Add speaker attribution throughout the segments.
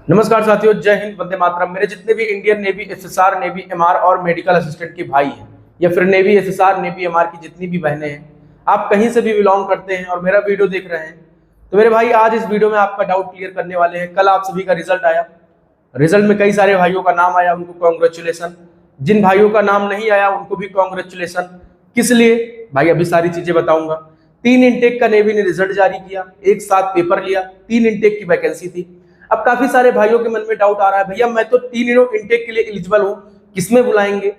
Speaker 1: नमस्कार साथियों, जय हिंद, वंदे मातरम। मेरे जितने भी Indian navy, SSR, navy MR और मेडिकल असिस्टेंट के भाई हैं या फिर नेवी, एसएसआर, नेवी एमआर की जितनी भी बहनें हैं, आप कहीं से भी बिलोंग करते हैं और मेरा वीडियो देख रहे हैं, तो मेरे भाई आज इस वीडियो में आपका डाउट क्लियर करने वाले हैं। कल आप सभी का रिजल्ट आया, रिजल्ट में कई सारे भाइयों का नाम आया, उनको कॉन्ग्रेचुलेसन। जिन भाइयों का नाम नहीं आया उनको भी कॉन्ग्रेचुलेसन। किस लिए भाई, अभी सारी चीजें बताऊंगा। 3 इंटेक का नेवी ने रिजल्ट जारी किया, एक साथ पेपर लिया, 3 इंटेक की वैकेंसी थी। अब काफी सारे भाइयों के मन में डाउट आ रहा है, भैया मैं तो 3 इंटेक के लिए एलिजिबल हूं, किसमें बुलाएंगे?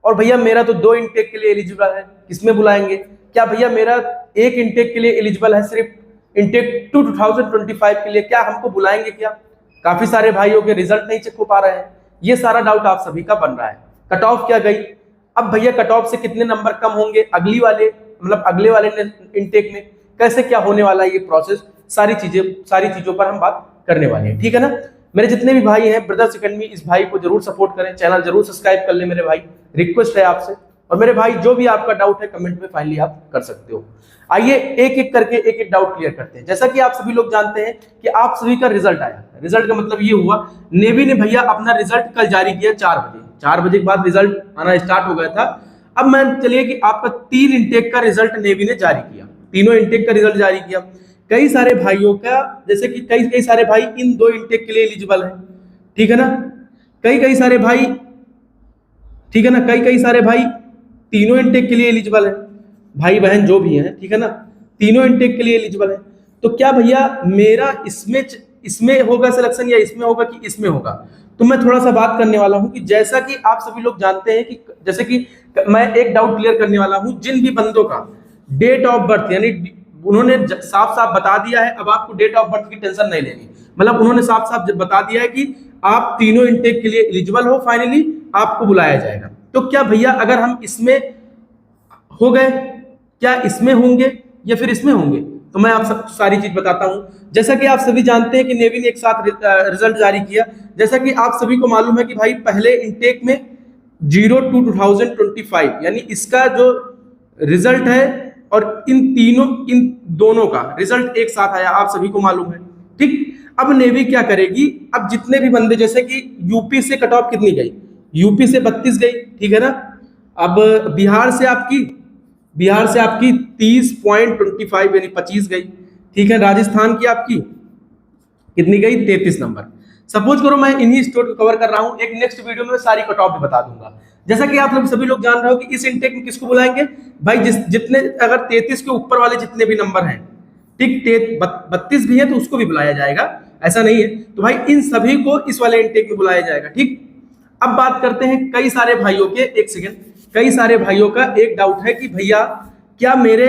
Speaker 1: और भैया मेरा तो 2 इंटेक के लिए एलिजिबल है, किसमें बुलाएंगे? क्या भैया मेरा 1 इंटेक के लिए एलिजिबल है, सिर्फ इंटेक 2025 के लिए, क्या हमको बुलाएंगे क्या? काफी सारे भाइयों के रिजल्ट नहीं चेक हो पा रहे हैं, ये सारा डाउट आप सभी का बन रहा है। कट ऑफ क्या गई, अब भैया कट ऑफ से कितने नंबर कम होंगे अगले वाले इंटेक में, कैसे क्या होने वाला है ये प्रोसेस, सारी चीजों पर हम बात करने वाले हैं, ठीक है ना। मेरे जितने भी भाई हैं ब्रदर्स अकेडमी, इस भाई को जरूर सपोर्ट करें, चैनल जरूर सब्सक्राइब कर ले मेरे भाई, रिक्वेस्ट है आपसे। और मेरे भाई जो भी आपका डाउट है कमेंट में फाइनली आप कर सकते हो। आइए एक एक करके एक एक डाउट क्लियर करते हैं। जैसा कि आप सभी लोग जानते हैं कि आप सभी का रिजल्ट आया, रिजल्ट का मतलब ये हुआ, नेवी ने भैया अपना रिजल्ट कल जारी किया 4 बजे के बाद रिजल्ट आना स्टार्ट हो गया था। अब मान चलिए कि आपका 3 इंटेक का रिजल्ट नेवी ने जारी किया, तीनों इंटेक का रिजल्ट जारी किया। कई सारे भाइयों का, जैसे कि कई सारे भाई इन 2 इंटेक के लिए एलिजिबल है, ठीक है ना। कई सारे भाई, ठीक है ना, कई सारे भाई तीनों इंटेक के लिए एलिजिबल है, भाई बहन जो भी हैं, ठीक है ना, तीनों इंटेक के लिए एलिजिबल है। तो क्या भैया मेरा इसमें होगा सिलेक्शन या इसमें होगा कि इसमें होगा? तो मैं थोड़ा सा बात करने वाला हूं कि जैसा कि आप सभी लोग जानते हैं कि जैसे कि मैं एक डाउट क्लियर करने वाला हूं, जिन भी बंदों का डेट ऑफ बर्थ यानी उन्होंने साफ साफ बता दिया है, अब आपको डेट ऑफ बर्थ की टेंशन नहीं लेनी, मतलब उन्होंने साफ साफ बता दिया है कि आप तीनों इंटेक के लिए एलिजिबल हो, फाइनली आपको बुलाया जाएगा। तो क्या भैया अगर हम इसमें हो गए, क्या इसमें होंगे या फिर इसमें होंगे? तो मैं आप सब सारी चीज बताता हूं। जैसा कि आप सभी जानते हैं कि नेवी ने एक साथ रिजल्ट जारी किया। जैसा कि आप सभी को मालूम है कि भाई पहले इंटेक में 02/2025 यानी इसका जो रिजल्ट है और इन दोनों का रिजल्ट एक साथ आया, आप सभी को मालूम है, ठीक। अब नेवी क्या करेगी, अब जितने भी बंदे, जैसे कि यूपी से कट ऑफ कितनी गई, यूपी से 32 गई, ठीक है ना। अब बिहार से आपकी 30.25 यानी 25 गई, ठीक है। राजस्थान की आपकी कितनी गई, 33 नंबर। सपोज करो मैं इन्हीं स्टेट को कवर कर रहा हूं, एक नेक्स्ट वीडियो में सारी कट ऑफ भी बता दूंगा। जैसा कि आप लोग सभी लोग जान रहे हो कि इस इंटेक में किसको बुलाएंगे भाई, जितने अगर 33 के ऊपर वाले जितने भी नंबर हैं, ठीक, 32 भी है तो उसको भी बुलाया जाएगा, ऐसा नहीं है। तो भाई इन सभी को इस वाले इंटेक में बुलाया जाएगा, ठीक। अब बात करते हैं कई सारे भाइयों के, एक सेकेंड, कई सारे भाइयों का एक डाउट है कि भैया क्या मेरे,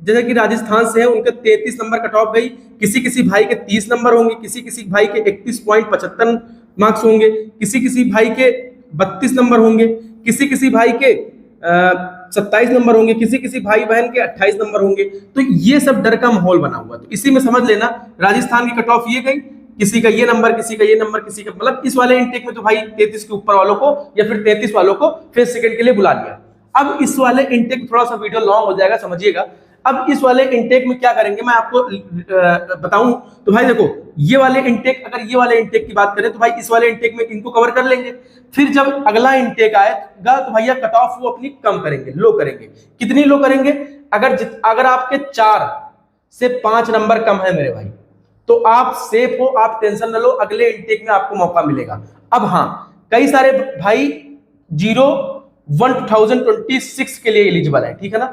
Speaker 1: जैसे कि राजस्थान से है उनके 33 नंबर कट ऑफ गई, किसी किसी भाई के 30 नंबर होंगे, किसी किसी भाई के 31.75 मार्क्स होंगे, किसी किसी भाई के 32 नंबर होंगे, किसी किसी भाई के 27 नंबर होंगे, किसी किसी भाई बहन के 28 नंबर होंगे। तो ये सब डर का माहौल बना हुआ, तो इसी में समझ लेना राजस्थान की कट ऑफ ये गई, किसी का ये नंबर, किसी का ये नंबर, किसी का, मतलब इस वाले इंटेक में तो भाई 33 के ऊपर वालों को या फिर 33 वालों को फेज सेकंड के लिए बुला लिया। अब इस वाले इंटेक, थोड़ा सा वीडियो लॉन्ग हो जाएगा, समझिएगा। अब इस वाले इंटेक में क्या करेंगे मैं आपको बताऊं तो भाई देखो, ये वाले इंटेक, अगर ये वाले इंटेक की बात करें तो भाई इस वाले इंटेक में इनको कवर कर लेंगे। फिर जब अगला इंटेक आएगा तो भैया कट ऑफ वो अपनी कम करेंगे, लो करेंगे। कितनी लो करेंगे? अगर आपके 4 से 5 नंबर कम है मेरे भाई, तो आप सेफ हो, आप टेंशन न लो, अगले इंटेक में आपको मौका मिलेगा। अब हाँ, कई सारे भाई 01/2026 के लिए एलिजिबल है, ठीक है ना,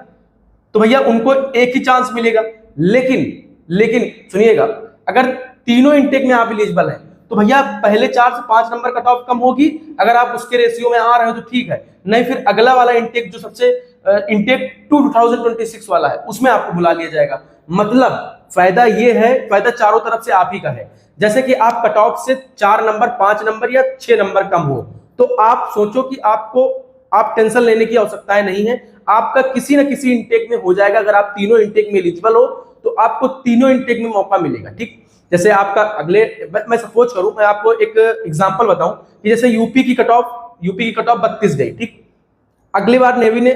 Speaker 1: तो भैया उनको एक ही चांस मिलेगा। लेकिन सुनिएगा, अगर तीनों इंटेक में आप एलिजिबल हैं तो भैया पहले 4 से 5 नंबर कट ऑफ कम होगी, अगर आप उसके रेशियो में आ रहे हो तो ठीक है, नहीं फिर अगला वाला इंटेक जो सबसे इंटेक 2026 वाला है उसमें आपको बुला लिया जाएगा। मतलब फायदा ये है, फायदा चारों तरफ से आप ही का है। जैसे कि आप कट ऑफ से 4 नंबर, 5 नंबर या 6 नंबर कम हो, तो आप सोचो कि आप टेंशन लेने की आवश्यकता नहीं है, आपका किसी न किसी इंटेक में हो जाएगा। अगर आप तीनों इंटेक में एलिजिबल हो तो आपको तीनों इंटेक में मौका मिलेगा, ठीक। जैसे आपका अगले, मैं सपोज करूं, मैं आपको एक एग्जांपल बताऊं कि जैसे यूपी की कट ऑफ 32 गई, ठीक। अगली बार नेवी ने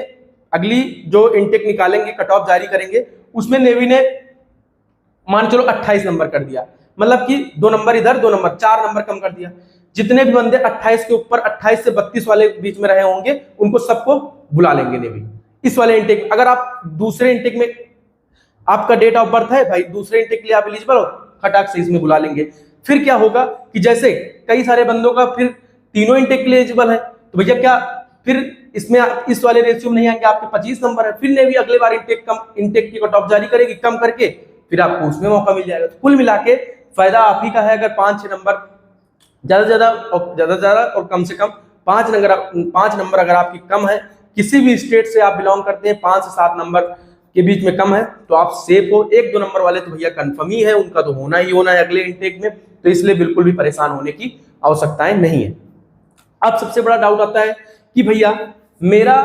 Speaker 1: अगली जो इंटेक निकालेंगे, कट ऑफ जारी करेंगे, उसमें नेवी ने मान चलो 28 नंबर कर दिया, मतलब कि 2 नंबर इधर 2 नंबर 4 नंबर कम कर दिया। जितने भी बंदे 28 के ऊपर 28 से 32 वाले बीच में रहे होंगे उनको सबको बुला लेंगे नेवी इस वाले इंटेक। अगर आप दूसरे इंटेक में आपका डेट ऑफ बर्थ है भाई, दूसरे इंटेक के लिए आप एलिजिबल हो, खटाक से इसमें बुला लेंगे। फिर क्या होगा कि जैसे कई सारे बंदों का फिर तीनों इंटेक के लिए एलिजिबल है, तो भैया क्या फिर इसमें इस वाले रेशियो में नहीं आएंगे, आपके 25 नंबर है, फिर नेवी अगले बार इंटेक की कट ऑफ जारी करेगी कम करके, फिर आपको उसमें मौका मिल जाएगा। तो कुल मिला के फायदा आप ही का है। अगर 5-6 नंबर ज्यादा से ज्यादा और कम से कम 5 नंबर अगर आपकी कम है, किसी भी स्टेट से आप बिलोंग करते हैं, 5 से 7 नंबर के बीच में कम है, तो आप सेफ हो। 1-2 नंबर वाले तो भैया कंफर्म ही है, उनका तो होना ही होना है अगले इंटेक में, तो इसलिए बिल्कुल भी परेशान होने की आवश्यकताएं नहीं है। अब सबसे बड़ा डाउट आता है कि भैया मेरा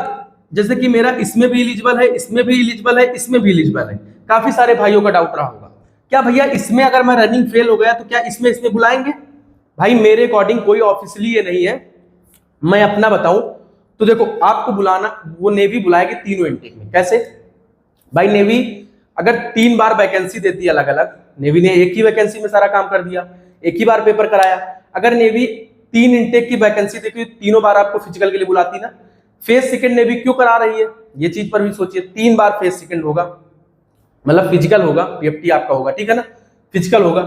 Speaker 1: जैसे कि मेरा इसमें भी एलिजिबल है, इसमें भी एलिजिबल है, इसमें भी एलिजिबल है। काफी सारे भाइयों का डाउट रहा होगा, क्या भैया इसमें अगर मैं रनिंग फेल हो गया तो क्या इसमें बुलाएंगे? भाई मेरे अकॉर्डिंग कोई ऑफिशियली ये नहीं है, मैं अपना बताऊं तो देखो आपको बुलाना, वो नेवी बुलाएगी तीनों इंटेक में। कैसे भाई? नेवी अगर 3 बार वैकेंसी देती है अलग अलग, नेवी ने एक ही वैकेंसी में सारा काम कर दिया, एक ही बार पेपर कराया। अगर नेवी 3 इंटेक की वैकेंसी देती है, तीनों बार आपको फिजिकल के लिए बुलाती ना। फेज सेकंड नेवी क्यों करा रही है, ये चीज पर भी सोचिए। 3 बार फेज सेकंड होगा, मतलब फिजिकल होगा, पीएफटी आपका होगा, ठीक है ना, फिजिकल होगा।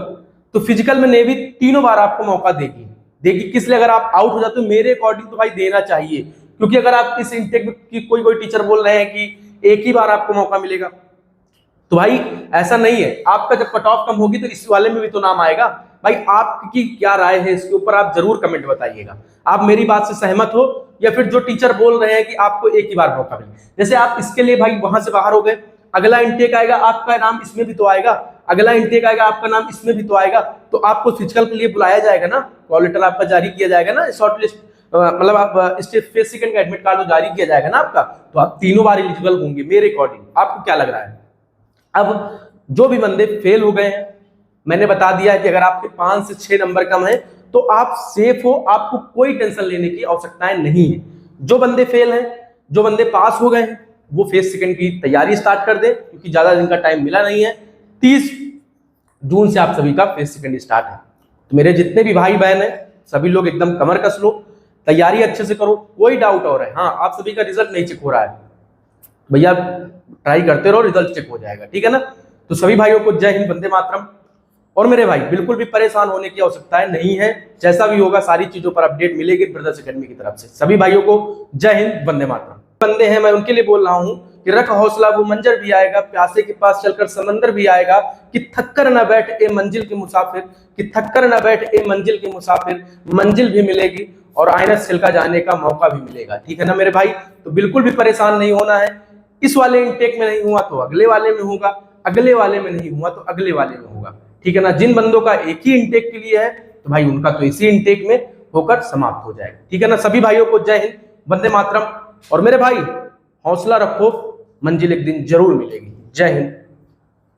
Speaker 1: तो फिजिकल में नेवी तीनों बार आपको मौका देगी किस लिए? अगर आप आउट हो जाते हो, मेरे अकॉर्डिंग तो भाई देना चाहिए, क्योंकि अगर आप इस इंटेक में कोई टीचर बोल रहे हैं कि एक ही बार आपको मौका मिलेगा, तो भाई ऐसा नहीं है। आपका जब कट ऑफ कम होगी तो इस वाले में भी तो नाम आएगा। भाई आपकी क्या राय है इसके ऊपर, आप जरूर कमेंट बताइएगा। आप मेरी बात से सहमत हो या फिर जो टीचर बोल रहे हैं कि आपको एक ही बार मौका मिले? जैसे आप इसके लिए भाई वहां से बाहर हो गए, अगला इंटेक आएगा आपका नाम इसमें भी तो आएगा, अगला इंटेक आएगा आपका नाम इसमें भी तो आएगा, तो आपको फिजिकल के लिए बुलाया जाएगा ना, कॉल लेटर आपका जारी किया जाएगा ना, शॉर्ट लिस्ट मतलब आप फेज सेकंड का एडमिट कार्ड जारी किया जाएगा ना आपका, तो आप तीनों बार एलिजिबल होंगे मेरे अकॉर्डिंग। आपको क्या लग रहा है? अब जो भी बंदे फेल हो गए हैं, मैंने बता दिया है कि अगर आपके 5 से 6 नंबर कम है तो आप सेफ हो, आपको कोई टेंशन लेने की आवश्यकताएं नहीं है। जो बंदे फेल हैं, जो बंदे पास हो गए हैं, वो फेज सेकंड की तैयारी स्टार्ट कर दे, क्योंकि ज्यादा दिन का टाइम मिला नहीं है। 30 जून से आप सभी का फेज सेकंड स्टार्ट है। तो मेरे जितने भी भाई बहन हैं, सभी लोग एकदम कमर कस लो, तैयारी अच्छे से करो। कोई डाउट और है, हाँ आप सभी का रिजल्ट नहीं चेक हो रहा है, भैया ट्राई करते रहो, रिजल्ट चेक हो जाएगा, ठीक है ना। तो सभी भाइयों को जय हिंद, वंदे मातरम। और मेरे भाई बिल्कुल भी परेशान होने की आवश्यकता नहीं है, जैसा भी होगा सारी चीजों पर अपडेट मिलेगी ब्रदर्स एकेडमी की तरफ से। सभी भाइयों को जय हिंद, वंदे मातरम। बंदे हैं मैं उनके लिए बोल रहा हूं कि रख हौसला वो मंजर भी आएगा, प्यासे के पास चलकर समंदर भी आएगा, कि थककर न बैठ ए मंजिल के मुसाफिर, कि थककर न बैठ ए मंजिल के मुसाफिर, मंजिल भी मिलेगी और आईनत सिल्का जाने का मौका भी मिलेगा, ठीक है ना मेरे भाई। तो बिल्कुल भी परेशान नहीं होना है। इस वाले इंटेक में नहीं हुआ तो अगले वाले में होगा, अगले वाले में नहीं हुआ तो अगले वाले में होगा, ठीक है ना। जिन बंदों का एक ही इंटेक के लिए है तो भाई उनका तो इसी इंटेक में होकर समाप्त हो जाएगा, ठीक है ना। सभी भाइयों को जय हिंद, वंदे मातरम। और मेरे भाई हौसला रखो, मंजिल एक दिन जरूर मिलेगी। जय हिंद।